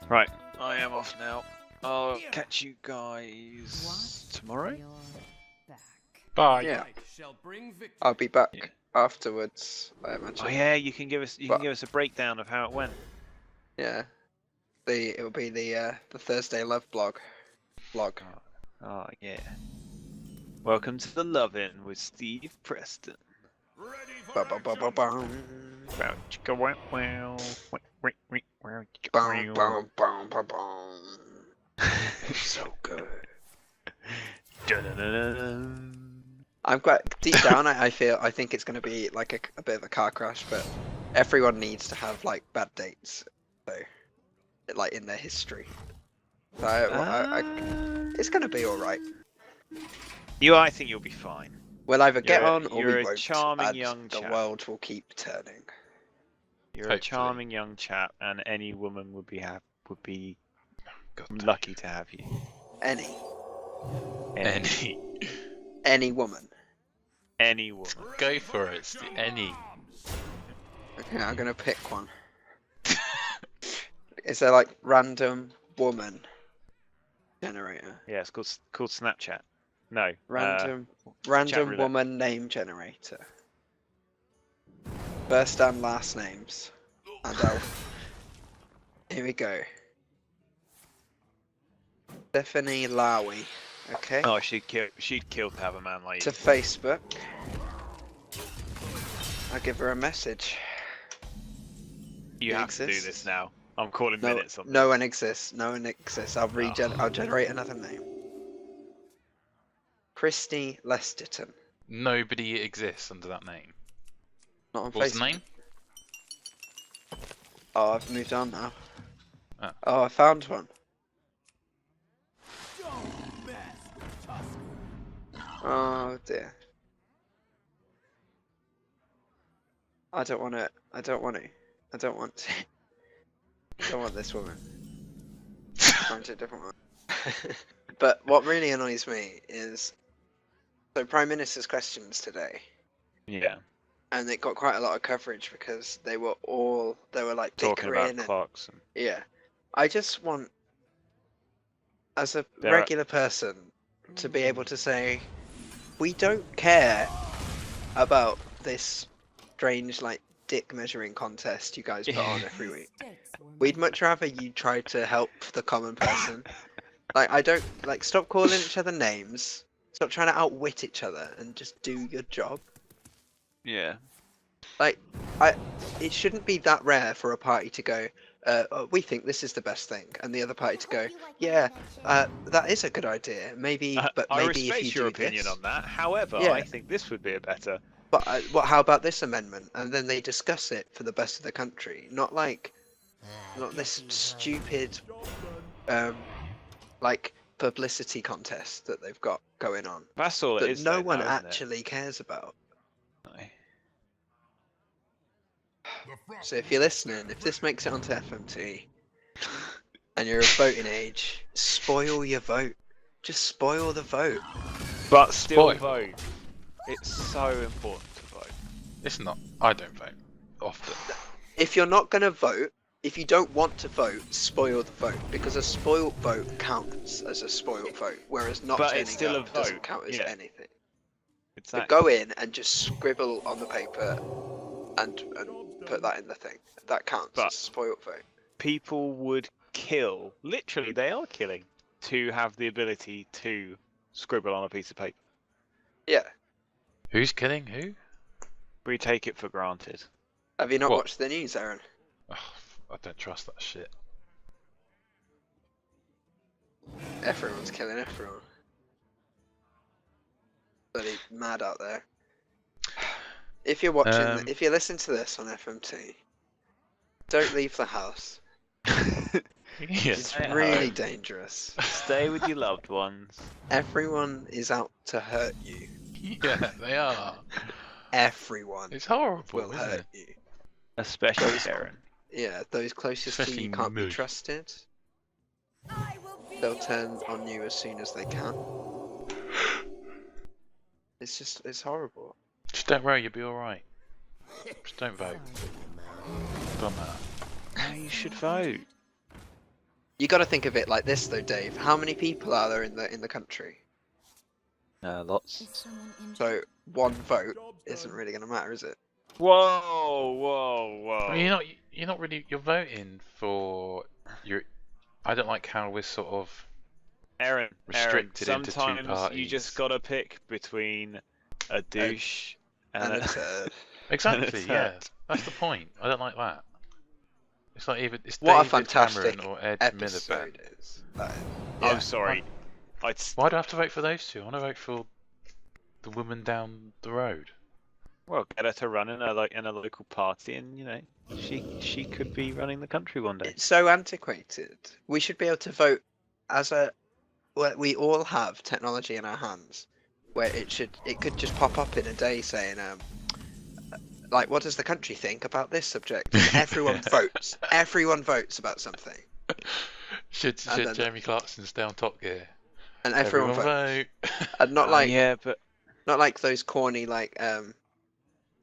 Right, I am off now. I'll catch you guys tomorrow. Bye. Yeah. I'll be back Yeah. afterwards, I imagine. Oh yeah, you can give us a breakdown of how it went. Yeah. It'll be the Thursday Love blog. Oh yeah. Welcome to the Love-In with Steve Preston. Ba ba ba ba bum. Wow, chicka wow wow. Bum bum bum bum bum. So good. I'm quite deep down. I think it's going to be like a bit of a car crash, but everyone needs to have like bad dates, so like in their history. So it's going to be all right. I think you'll be fine. We'll either get on or you're we a won't. charming And young the chap. world will keep turning. You're a charming young chap, and any woman would be lucky to have you. Any woman. Any woman. Go for it, Steve. Any. Okay, I'm gonna pick one. Is there like random woman generator? Yeah, it's called Snapchat. No. Random roulette. woman name generator. First and last names. And here we go. Stephanie Lowy. Okay. Oh, she'd kill to have a man like To you. Facebook. I'll give her a message. You have to do this now. I'm calling minutes on this. No one exists. No one exists. I'll generate another name. Christy Lesterton. Nobody exists under that name. Not on What's Facebook. the name? Oh, I've moved on now. Oh. Oh, I found one. Oh dear. I don't want to. I don't want this woman. Find a different one. But what really annoys me is, so Prime Minister's questions today. Yeah. And it got quite a lot of coverage because they were like Talking about dickering clocks. yeah. I just want, as a There are- regular person, to be able to say, we don't care about this strange like dick measuring contest you guys put on every week. We'd much rather you try to help the common person. Like, I don't like, stop calling each other names. Stop trying to outwit each other and just do your job. Yeah. Like, it shouldn't be that rare for a party to go, oh, we think this is the best thing, and the other party to go, yeah, that is a good idea. Maybe, but I maybe respect if you your do opinion this. on that. However, Yeah. I think this would be a better. But how about this amendment? And then they discuss it for the best of the country, not this stupid, like publicity contest that they've got going on That's all it that is. no though, one now, isn't it? actually cares about. No. So if you're listening, if this makes it onto FMT, and you're of voting age, spoil your vote. Just spoil the vote. But still Spoil. vote. It's so important to vote. It's not. I don't vote often. If you're not going to vote, if you don't want to vote, spoil the vote. Because a spoiled vote counts as a spoiled vote, whereas not But turning it's still up a doesn't vote, count as yeah. anything. So Exactly. go in and just scribble on the paper and put that in the thing. That counts But- as a spoiled vote. People would kill. Literally, they are killing to have the ability to scribble on a piece of paper. Yeah. Who's killing who? We take it for granted. Have you not What? watched the news, Aaron? Oh, I don't trust that shit. Everyone's killing everyone. Bloody mad out there. If you're watching, if you listen to this on FMT, don't leave the house. It's really dangerous. Stay with your loved ones. Everyone is out to hurt you. Yeah, they are. Everyone It's horrible, will isn't hurt it? you. Especially Darren. Yeah, those closest to Especially you can't be me. trusted. They'll turn on you as soon as they can. It's horrible. Just don't worry, you'll be alright. Just don't vote. Don't matter. No, you should vote. You got to think of it like this, though, Dave. How many people are there in the country? Lots. So one vote isn't really going to matter, is it? Whoa, whoa, whoa. I mean, you're not really. You're voting for your. I don't like how we're sort of Aaron, restricted into two sometimes parties. you just gotta pick between a douche And and it's Exactly. and Yeah, that's the point. I don't like that. It's like either it's what a David fantastic Cameron or Ed Miliband. episode is. I'm Yeah. sorry. Why do I have to vote for those two? I want to vote for the woman down the road. Well, get her to run in a local party, and you know she could be running the country one day. It's so antiquated. We should be able to vote as a. Well, we all have technology in our hands, where it could just pop up in a day saying, like, what does the country think about this subject? And everyone votes. Everyone votes about something, Should then- Jeremy Clarkson stay on Top Gear? and everyone votes. vote. And not like yeah, but not like those corny like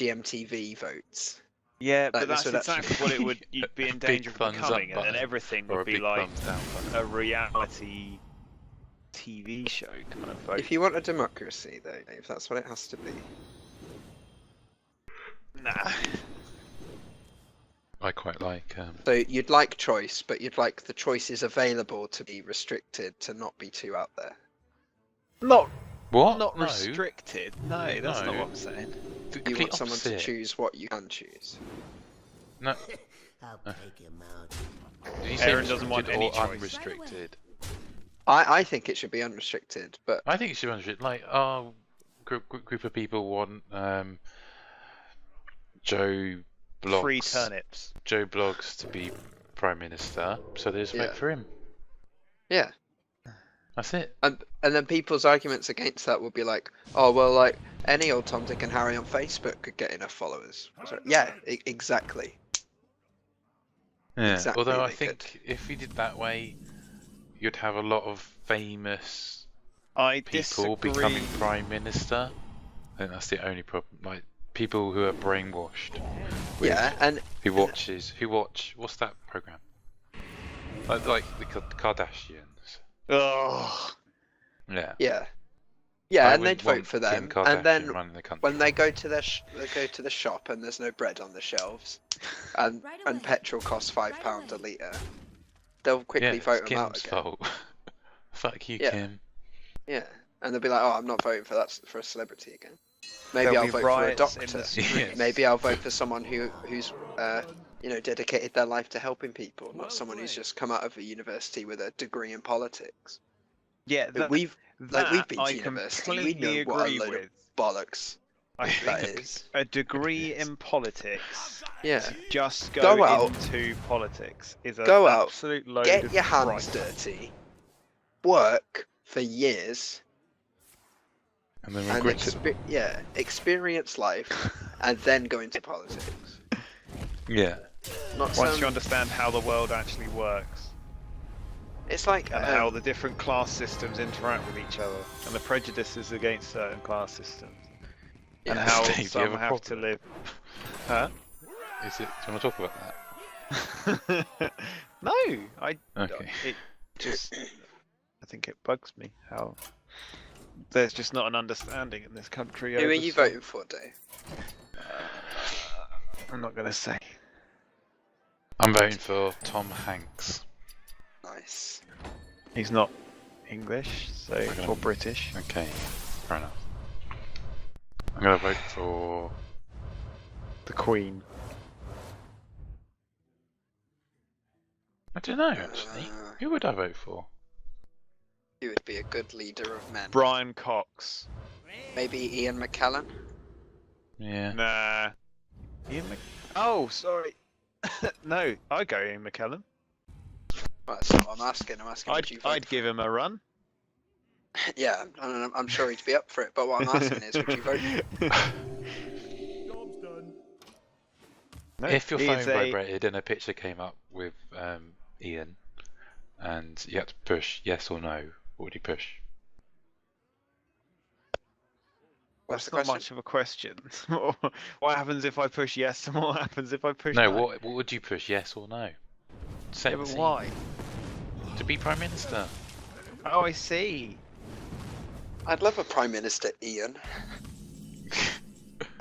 GMTV votes. yeah, Like, but this that's would exactly actually- what it would. You'd be in Big danger of thumbs up becoming, and then button, everything or a would be big like thumbs down button. a reality TV show kind of vote. If you want a democracy, though, Dave, that's what it has to be. Nah. I quite like. So you'd like choice, but you'd like the choices available to be restricted to not be too out there. Not What? not No. restricted. No, that's not No. what I'm saying. The You complete want someone to opposite. choose what you can choose. No. I'll take him out. Did you say Aaron doesn't want restricted any or choice. unrestricted? I think it should be unrestricted, but I think it should be unrestricted. Like, our group of people want Joe Free Bloggs. turnips. Joe Bloggs to be Prime Minister, so they just Yeah. vote for him. yeah. That's it. And then people's arguments against that would be like, oh well, like any old Tom, Dick, and Harry on Facebook could get enough followers. So, yeah, exactly. Yeah. Exactly, Although I they think if we did that way, you'd have a lot of famous I people disagree. becoming Prime Minister. I think that's the only problem. Like people who are brainwashed. with- Yeah, and Who watch? What's that program? Like the Kardashians. Ugh. Yeah. yeah, I and they'd wouldn't vote want for Kim them. Kardashian And then running the country. when they go to the shop and there's no bread on the shelves, and Right away. petrol costs £5 a litre, they'll quickly yeah, it's vote them out Kim's again. fault. Fuck you, Yeah. Kim. Yeah, and they'll be like, oh, I'm not voting for a celebrity again. Maybe There'll I'll be vote for a riots in doctor. the streets. Yes. Maybe I'll vote for someone who's dedicated their life to helping people, not someone who's just come out of a university with a degree in politics. Yeah, But we've been I to university. We completely know what a agree load with. of bollocks I that think is. a degree in politics, Yeah, to just Go go out. into politics, is an Go out, absolute load get of your hands tripe. dirty, work for years, And then and regret it. experience life, and then go into politics. Yeah. Not Once some, you understand how the world actually works, it's like and how the different class systems interact with each other, and the prejudices against certain class systems, and yeah. how Steve, do you some have a have to problem? live. Huh? Is it? Do you want to talk about that? No, I. Okay. It just. I think it bugs me how there's just not an understanding in this country. Who are over you some- voting for, Dave? I'm not gonna say. I'm voting for Tom Hanks. Nice. He's not English, so Okay. or British. Okay, fair enough. I'm gonna vote for. The Queen. I don't know actually. Who would I vote for? He would be a good leader of men. Brian Cox. Maybe Ian McKellen. Yeah. Nah. Ian Mc... Oh, sorry. No, I go Ian McKellen. Well, that's not what I'm asking. I'm asking would you vote I'd give him a run. Yeah, I'm sure he'd be up for it. But what I'm asking is, would you vote? No, If your phone he's a- vibrated and a picture came up with Ian, and you had to push yes or no, what would you push? What's That's the not question? much of a question. What happens if I push yes, and what happens if I push No, no? what would you push? Yes or no? Yeah, Set the but scene. why? to be Prime Minister. Oh, I see. I'd love a Prime Minister, Ian.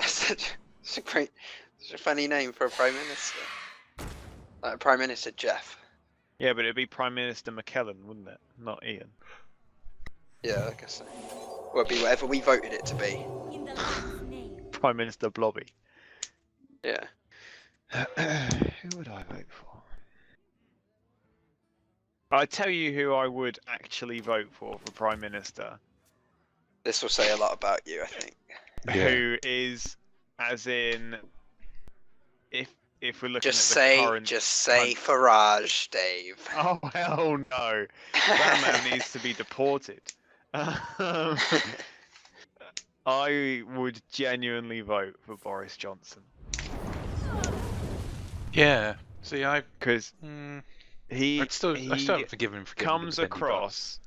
such a funny name for a Prime Minister. Like Prime Minister Jeff. Yeah, but it'd be Prime Minister McKellen, wouldn't it? Not Ian. Yeah, I guess so. Well, it'd be whatever we voted it to be. Prime Minister Blobby. Yeah. Who would I vote for? I tell you who I would actually vote for Prime Minister. This will say a lot about you, I think. Yeah. Who is, as in, if we're looking Just at the say, current. Farage, Dave. Oh hell no! That man needs to be deported. I would genuinely vote for Boris Johnson Yeah. See, because I still haven't forgiven him for getting rid of comes the bendy across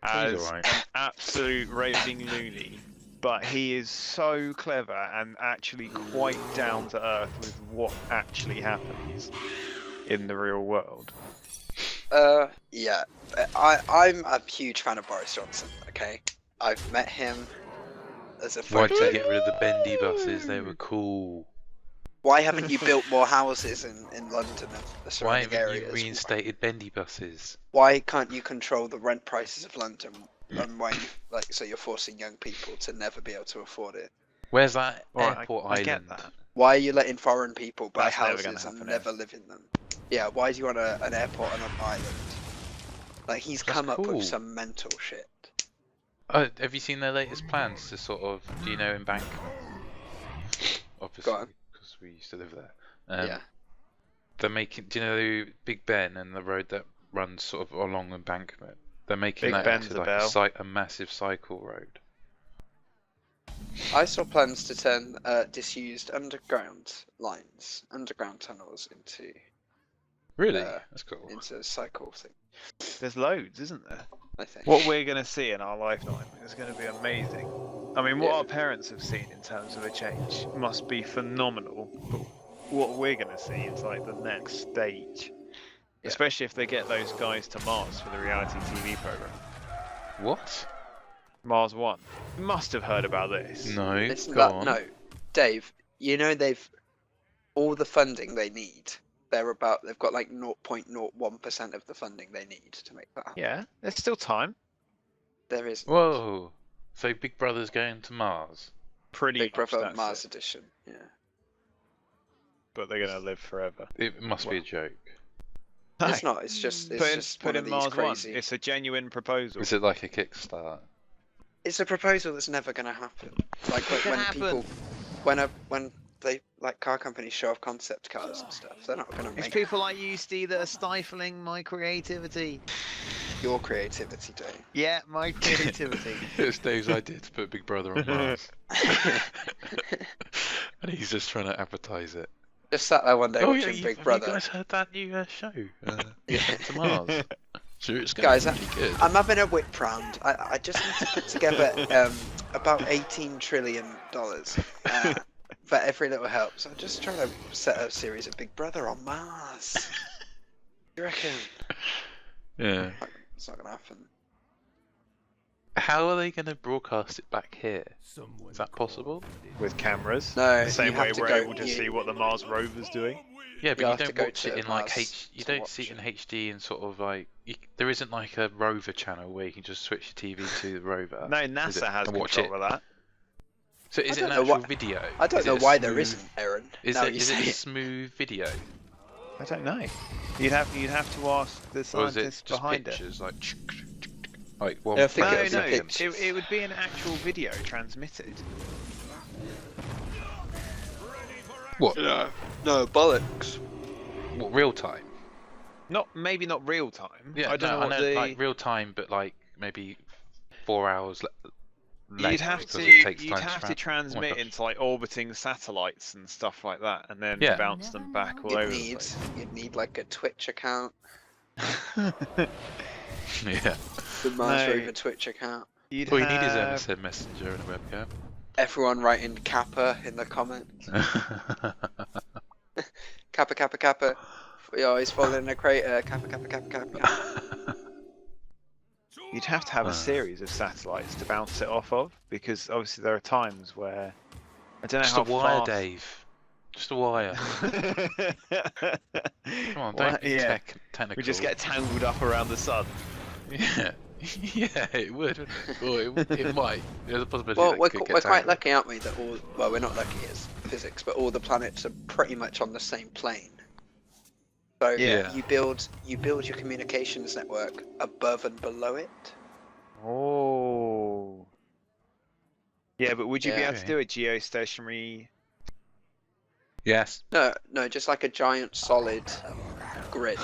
He's as alright. an absolute raving loony, but he is so clever and actually quite down to earth with what actually happens in the real world. Yeah. I'm a huge fan of Boris Johnson, okay? I've met him as a Why'd photo. you get rid of the bendy buses? They were cool. Why haven't you built more houses in London and the Why surrounding haven't you areas? reinstated bendy buses? Why can't you control the rent prices of London? And why, so you're forcing young people to never be able to afford it? Where's that Right, airport I island? get that. Why are you letting foreign people buy That's never gonna houses and happen, never live in them? Yeah, why do you want an airport on an island? Like, he's come up cool. with some mental shit. Oh, have you seen their latest plans to sort of, do you know Embankment? Obviously, Go on. because we used to live there. Yeah. They're making, do you know Big Ben and the road that runs sort of along Embankment? They're making Big that Ben's into a like bell. a massive cycle road. I saw plans to turn disused underground tunnels into Really? That's cool. a cycle thing. There's loads, isn't there? I think. What we're going to see in our lifetime is going to be amazing. I mean, what Yeah. our parents have seen in terms of a change must be phenomenal. But what we're going to see is like the next stage. Yeah. Especially if they get those guys to Mars for the reality TV program. What? Mars One. You must have heard about this. No. Isn't Go that on. no, Dave? You know they've all the funding they need. They've got like 0.01% of the funding they need to make that happen. Yeah, there's still time. There is Whoa. So Big Brother's going to Mars? Pretty Big much Brother that's Mars it. edition. Yeah. But they're going to live forever. It must be a joke. It's not. It's just Put one of in these Mars crazy. One. It's a genuine proposal. Is it like a Kickstart? It's a proposal that's never going to happen. Like when they like car companies show off concept cars and stuff, they're not going to It's make people like you, Steve, that are stifling my creativity. your creativity, Dave. Yeah, my creativity. It's Dave's idea to put Big Brother on Mars. And he's just trying to advertise it. Just sat there one day watching have Big you Brother. guys heard that new show? To Mars. Sure, it's going Guys, to be pretty good. I'm having a whip round. I just need to put together about $18 trillion for every little helps. I'm just trying to set a series of Big Brother on Mars. You reckon? Yeah. It's not gonna happen. How are they going to broadcast it back here? Is that possible? With cameras. No, The same you way have to we're go- able to you- see what the Mars rover's doing. Yeah, You but you have to don't go watch to it in like Mars you to don't watch see it in it. HD and sort of like there isn't like a rover channel where you can just switch your TV to the rover. No, is it? NASA has And watch control of that. So is I it an don't know actual why- video? I don't Is know it a why there smooth- isn't, Aaron. Is Now it you is say it a it. smooth video? I don't know. You'd have to ask the Or is scientists it just behind it. pictures like one Yeah, I think frame it's a No, a second? picture. it would be an actual video transmitted. What? No, bollocks. What, real time? Maybe not real time. Yeah, I don't know what the. like real time, but like maybe 4 hours later. You'd have because to it takes time transmit Oh my gosh. into like orbiting satellites and stuff like that, and then Yeah. bounce them back all over the place. You'd need like a Twitch account, Yeah. the Mars No. Rover Twitch account. You'd All you need is have- MSN Messenger and a webcam. Everyone writing Kappa in the comments. Kappa, Kappa, Kappa. We always fall in a crater. Kappa, Kappa, Kappa, Kappa. You'd have to have Uh. a series of satellites to bounce it off of, because obviously there are times where I don't know Just how a wire, fast. Dave. Just a wire. Come on, Well, don't be yeah. technical. We just get tangled up around the sun. Yeah, yeah, it would. Or it might. There's a possibility. Well, that we're, it could qu- get we're quite tangled. lucky, aren't we? That all well, we're not lucky as physics, but all the planets are pretty much on the same plane. So Yeah. you build your communications network above and below it. Oh. Yeah, but would you be Yeah. able to do a geostationary? Yes. No, just like a giant solid grid.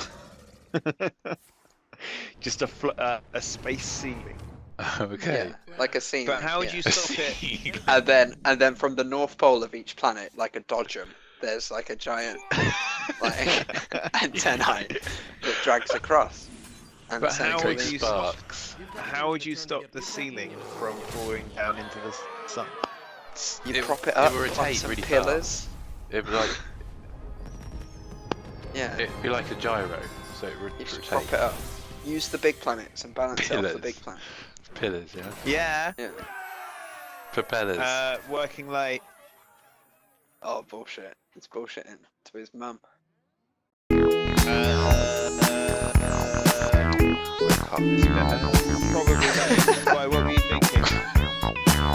Just a space ceiling. Okay. Yeah, like a scene. But how would yeah. you stop it? And then from the north pole of each planet, like a dodgem, there's like a giant like antennae that drags across. And But sends how all would these- you Sparks. How would you stop the ceiling from falling down into the sun? You prop it up It would on rotate some really pillars. fast. It'd be like Yeah, it'd be like a gyro, so it would you just rotate. prop it up. Use the big planets and balance it off the Pillars. big planet. Pillars, yeah. Yeah. Yeah. Propellers. Working late. Oh bullshit! It's bullshitting to his mum. Probably late. Why? What were you thinking?